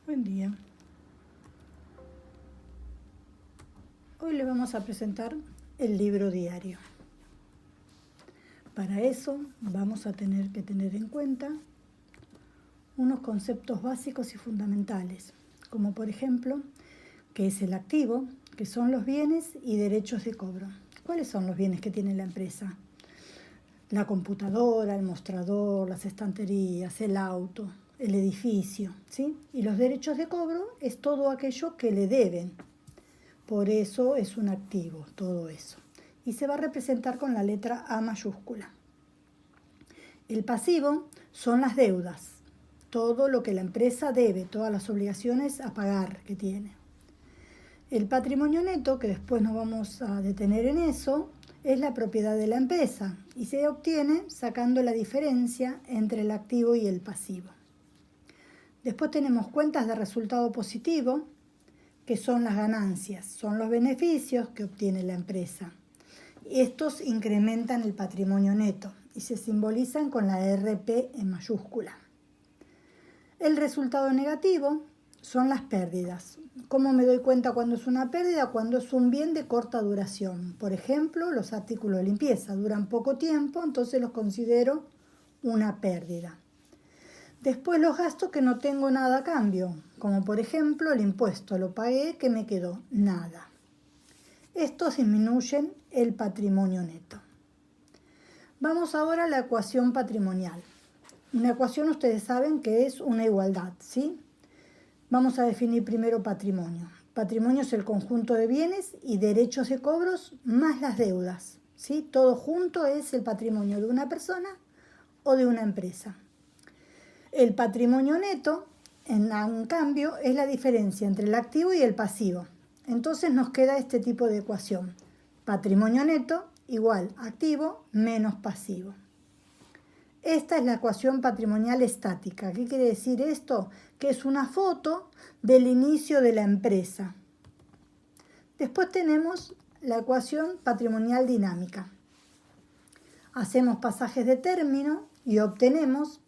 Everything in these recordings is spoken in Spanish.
Buen día. Hoy le vamos a presentar el libro diario. Para eso vamos a tener que tener en cuenta unos conceptos básicos y fundamentales, como por ejemplo, qué es el activo, qué son los bienes y derechos de cobro. ¿Cuáles son los bienes que tiene la empresa? La computadora, el mostrador, las estanterías, el auto, el edificio, ¿sí? Y los derechos de cobro es todo aquello que le deben. Por eso es un activo, todo eso. Y se va a representar con la letra A mayúscula. El pasivo son las deudas, todo lo que la empresa debe, todas las obligaciones a pagar que tiene. El patrimonio neto, que después nos vamos a detener en eso, es la propiedad de la empresa y se obtiene sacando la diferencia entre el activo y el pasivo. Después tenemos cuentas de resultado positivo, que son las ganancias, son los beneficios que obtiene la empresa. Estos incrementan el patrimonio neto y se simbolizan con la RP en mayúscula. El resultado negativo son las pérdidas. ¿Cómo me doy cuenta cuando es una pérdida? Cuando es un bien de corta duración. Por ejemplo, los artículos de limpieza duran poco tiempo, entonces los considero una pérdida. Después los gastos que no tengo nada a cambio, como por ejemplo el impuesto, lo pagué, que me quedó nada. Estos disminuyen el patrimonio neto. Vamos ahora a la ecuación patrimonial. Una ecuación ustedes saben que es una igualdad, ¿sí? Vamos a definir primero patrimonio. Patrimonio es el conjunto de bienes y derechos de cobros más las deudas, ¿sí? Todo junto es el patrimonio de una persona o de una empresa. El patrimonio neto, en cambio, es la diferencia entre el activo y el pasivo. Entonces nos queda este tipo de ecuación. Patrimonio neto igual activo menos pasivo. Esta es la ecuación patrimonial estática. ¿Qué quiere decir esto? Que es una foto del inicio de la empresa. Después tenemos la ecuación patrimonial dinámica. Hacemos pasajes de término y obtenemos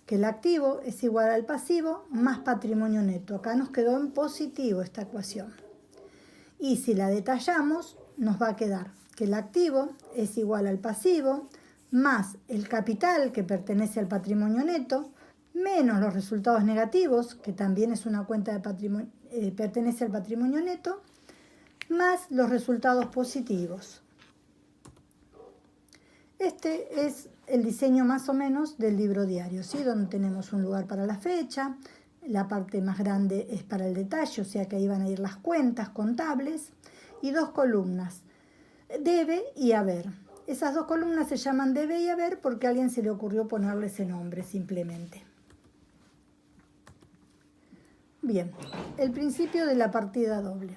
que el activo es igual al pasivo más patrimonio neto. Acá nos quedó en positivo esta ecuación. Y si la detallamos, nos va a quedar que el activo es igual al pasivo más el capital que pertenece al patrimonio neto, menos los resultados negativos, que también es una cuenta de patrimonio, pertenece al patrimonio neto, más los resultados positivos. Este es el diseño más o menos del libro diario, ¿sí? Donde tenemos un lugar para la fecha, la parte más grande es para el detalle, o sea que ahí van a ir las cuentas contables, y dos columnas, debe y haber. Esas dos columnas se llaman debe y haber porque a alguien se le ocurrió ponerle ese nombre simplemente. Bien, el principio de la partida doble.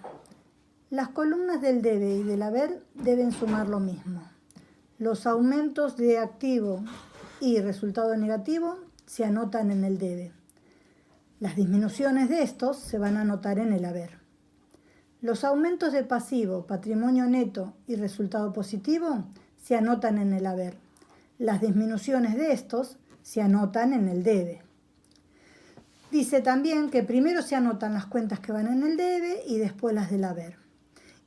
Las columnas del debe y del haber deben sumar lo mismo. Los aumentos de activo y resultado negativo se anotan en el debe. Las disminuciones de estos se van a anotar en el haber. Los aumentos de pasivo, patrimonio neto y resultado positivo se anotan en el haber. Las disminuciones de estos se anotan en el debe. Dice también que primero se anotan las cuentas que van en el debe y después las del haber.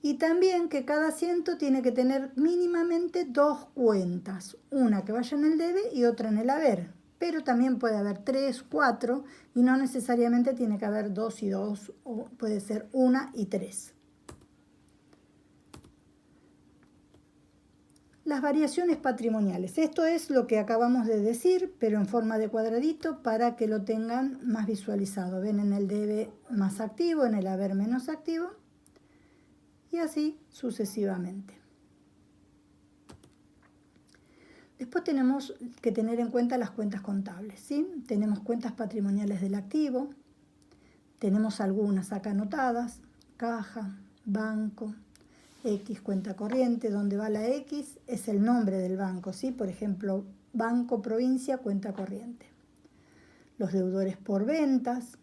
Y también que cada asiento tiene que tener mínimamente dos cuentas, una que vaya en el debe y otra en el haber. Pero también puede haber 3, 4 y no necesariamente tiene que haber 2 y 2, o puede ser 1 y 3. Las variaciones patrimoniales. Esto es lo que acabamos de decir, pero en forma de cuadradito para que lo tengan más visualizado. Ven en el debe más activo, en el haber menos activo y así sucesivamente. Después tenemos que tener en cuenta las cuentas contables, ¿sí? Tenemos cuentas patrimoniales del activo, tenemos algunas acá anotadas, caja, banco, X, cuenta corriente, donde va la X es el nombre del banco, ¿sí? Por ejemplo, Banco Provincia, cuenta corriente. Los deudores por ventas,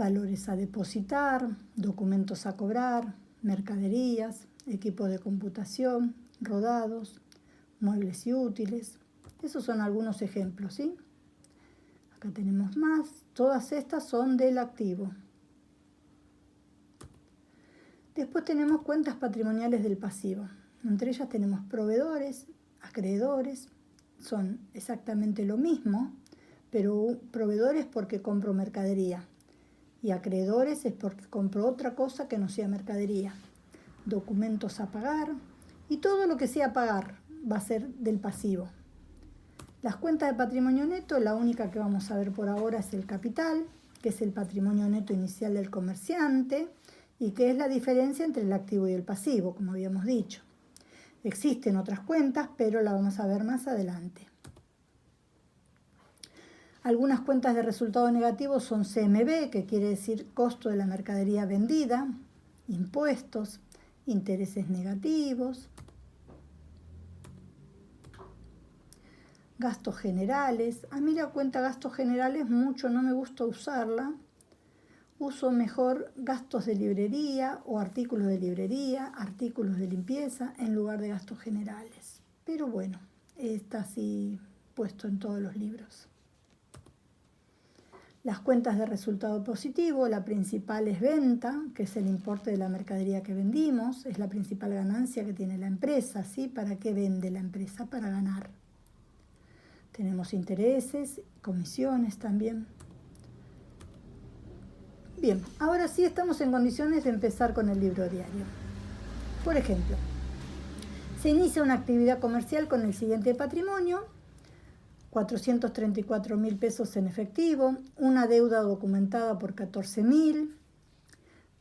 valores a depositar, documentos a cobrar, mercaderías, equipo de computación, rodados, muebles y útiles. Esos son algunos ejemplos, ¿sí? Acá tenemos más. Todas estas son del activo. Después tenemos cuentas patrimoniales del pasivo. Entre ellas tenemos proveedores, acreedores. Son exactamente lo mismo, pero proveedores porque compro mercadería. Y acreedores es porque compro otra cosa que no sea mercadería. Documentos a pagar. Y todo lo que sea pagar va a ser del pasivo. Las cuentas de patrimonio neto, la única que vamos a ver por ahora es el capital, que es el patrimonio neto inicial del comerciante y que es la diferencia entre el activo y el pasivo, como habíamos dicho. Existen otras cuentas, pero la vamos a ver más adelante. Algunas cuentas de resultado negativo son CMB, que quiere decir costo de la mercadería vendida, impuestos, intereses negativos, gastos generales. A mí la cuenta gastos generales mucho no me gusta usarla. Uso mejor gastos de librería o artículos de librería, artículos de limpieza en lugar de gastos generales. Pero bueno, está así puesto en todos los libros. Las cuentas de resultado positivo, la principal es venta, que es el importe de la mercadería que vendimos, es la principal ganancia que tiene la empresa, ¿sí? ¿Para qué vende la empresa? Para ganar. Tenemos intereses, comisiones también. Bien, ahora sí estamos en condiciones de empezar con el libro diario. Por ejemplo, se inicia una actividad comercial con el siguiente patrimonio: 434.000 pesos en efectivo, una deuda documentada por 14.000.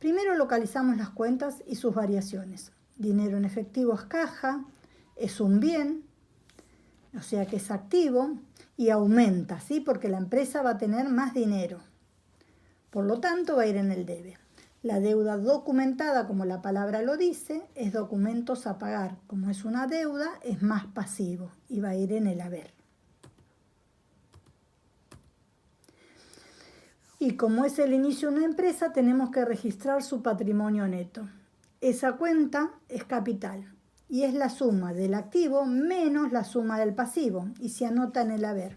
Primero localizamos las cuentas y sus variaciones. Dinero en efectivo es caja, es un bien, o sea que es activo y aumenta, ¿sí? Porque la empresa va a tener más dinero. Por lo tanto, va a ir en el debe. La deuda documentada, como la palabra lo dice, es documentos a pagar. Como es una deuda, es más pasivo y va a ir en el haber. Y como es el inicio de una empresa, tenemos que registrar su patrimonio neto. Esa cuenta es capital y es la suma del activo menos la suma del pasivo y se anota en el haber.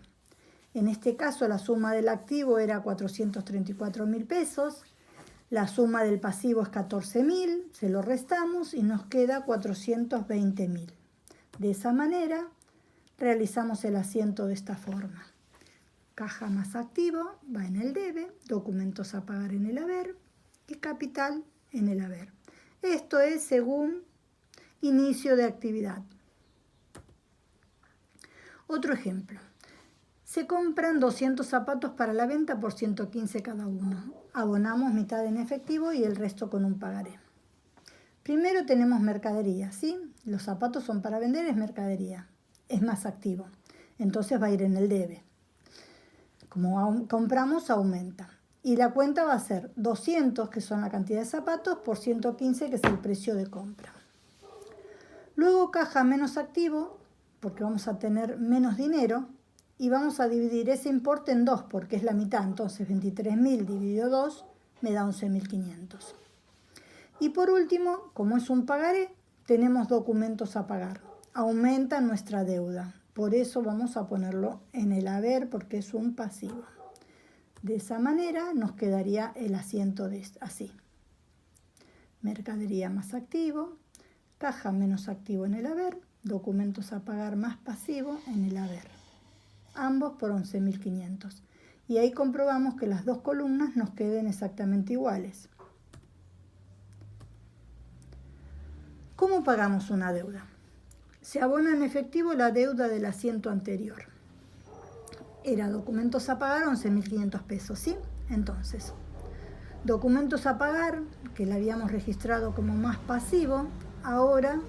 En este caso, la suma del activo era 434.000 pesos, la suma del pasivo es 14.000, se lo restamos y nos queda 420.000. De esa manera, realizamos el asiento de esta forma. Caja más activo va en el debe, documentos a pagar en el haber y capital en el haber. Esto es según inicio de actividad. Otro ejemplo. Se compran 200 zapatos para la venta por 115 cada uno. Abonamos mitad en efectivo y el resto con un pagaré. Primero tenemos mercadería, ¿sí? Los zapatos son para vender, es mercadería. Es más activo. Entonces va a ir en el debe. Como compramos, aumenta. Y la cuenta va a ser 200, que son la cantidad de zapatos, por 115, que es el precio de compra. Luego caja menos activo, porque vamos a tener menos dinero, y vamos a dividir ese importe en 2, porque es la mitad. Entonces 23.000 dividido 2 me da 11.500. Y por último, como es un pagaré, tenemos documentos a pagar. Aumenta nuestra deuda. Por eso vamos a ponerlo en el haber, porque es un pasivo. De esa manera nos quedaría el asiento así. Mercadería más activo, caja menos activo en el haber, documentos a pagar más pasivo en el haber. Ambos por 11.500. Y ahí comprobamos que las dos columnas nos queden exactamente iguales. ¿Cómo pagamos una deuda? Se abona en efectivo la deuda del asiento anterior. Era documentos a pagar 11.500 pesos, ¿sí? Entonces, documentos a pagar, que la habíamos registrado como más pasivo, ahora,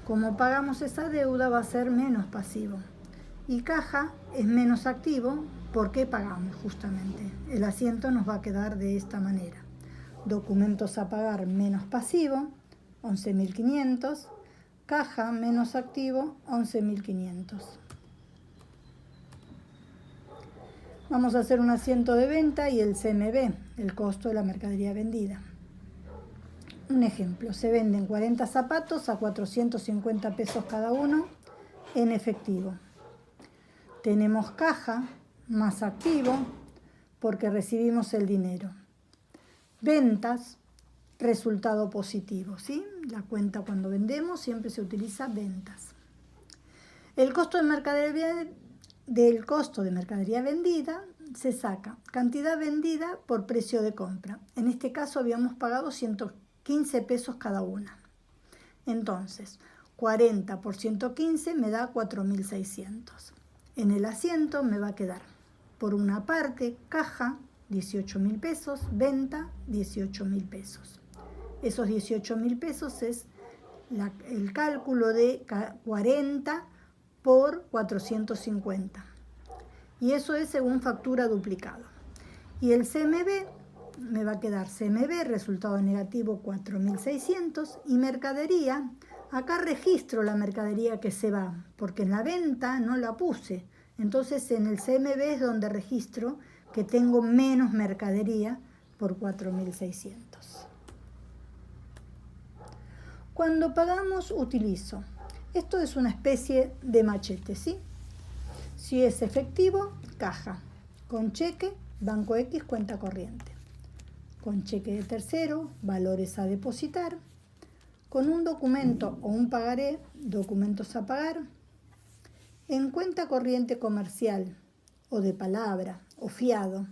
como pagamos esa deuda, va a ser menos pasivo. Y caja es menos activo porque pagamos justamente. El asiento nos va a quedar de esta manera. Documentos a pagar menos pasivo, 11.500. Caja menos activo, 11.500. Vamos a hacer un asiento de venta y el CMB, el costo de la mercadería vendida. un ejemplo, se venden 40 zapatos a 450 pesos cada uno en efectivo. Tenemos caja más activo porque recibimos el dinero. Ventas, resultado positivo, ¿sí? La cuenta cuando vendemos siempre se utiliza ventas. El costo del costo de mercadería vendida se saca cantidad vendida por precio de compra. En este caso habíamos pagado 115 pesos cada una. Entonces, 40 por 115 me da 4.600. En el asiento me va a quedar, por una parte, caja, 18.000 pesos, venta, 18.000 pesos. Esos 18.000 pesos es el cálculo de 40 por 450. Y eso es según factura duplicado. Y el CMB me va a quedar CMB, resultado negativo 4.600, y mercadería, acá registro la mercadería que se va, porque en la venta no la puse. Entonces en el CMB es donde registro que tengo menos mercadería por 4.600. Cuando pagamos utilizo, esto es una especie de machete, ¿sí? Si es efectivo, caja. Con cheque, banco X, cuenta corriente. Con cheque de tercero, valores a depositar. Con un documento o un pagaré, documentos a pagar. En cuenta corriente comercial o de palabra o fiado,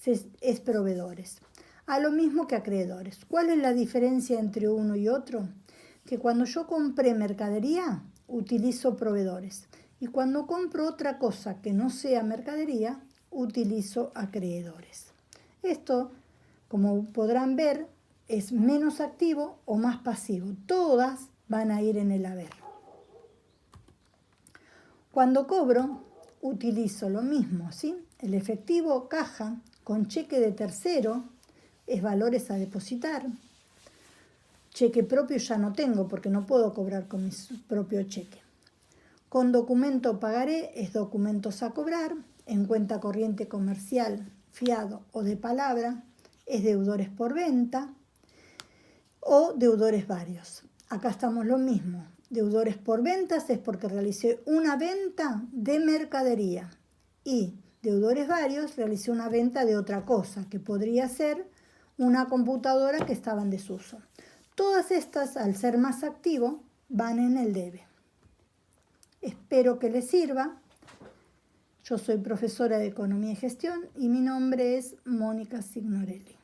es proveedores. A lo mismo que acreedores. ¿Cuál es la diferencia entre uno y otro? Que cuando yo compré mercadería, utilizo proveedores. Y cuando compro otra cosa que no sea mercadería, utilizo acreedores. Esto, como podrán ver, es menos activo o más pasivo. Todas van a ir en el haber. Cuando cobro, utilizo lo mismo, ¿sí? El efectivo, caja, con cheque de tercero, es valores a depositar. Cheque propio ya no tengo porque no puedo cobrar con mi propio cheque. Con documento pagaré es documentos a cobrar. En cuenta corriente comercial, fiado o de palabra es deudores por venta o deudores varios. Acá estamos lo mismo. Deudores por ventas es porque realicé una venta de mercadería y deudores varios realicé una venta de otra cosa que podría ser una computadora que estaba en desuso. Todas estas, al ser más activo, van en el debe. Espero que les sirva. Yo soy profesora de Economía y Gestión y mi nombre es Mónica Signorelli.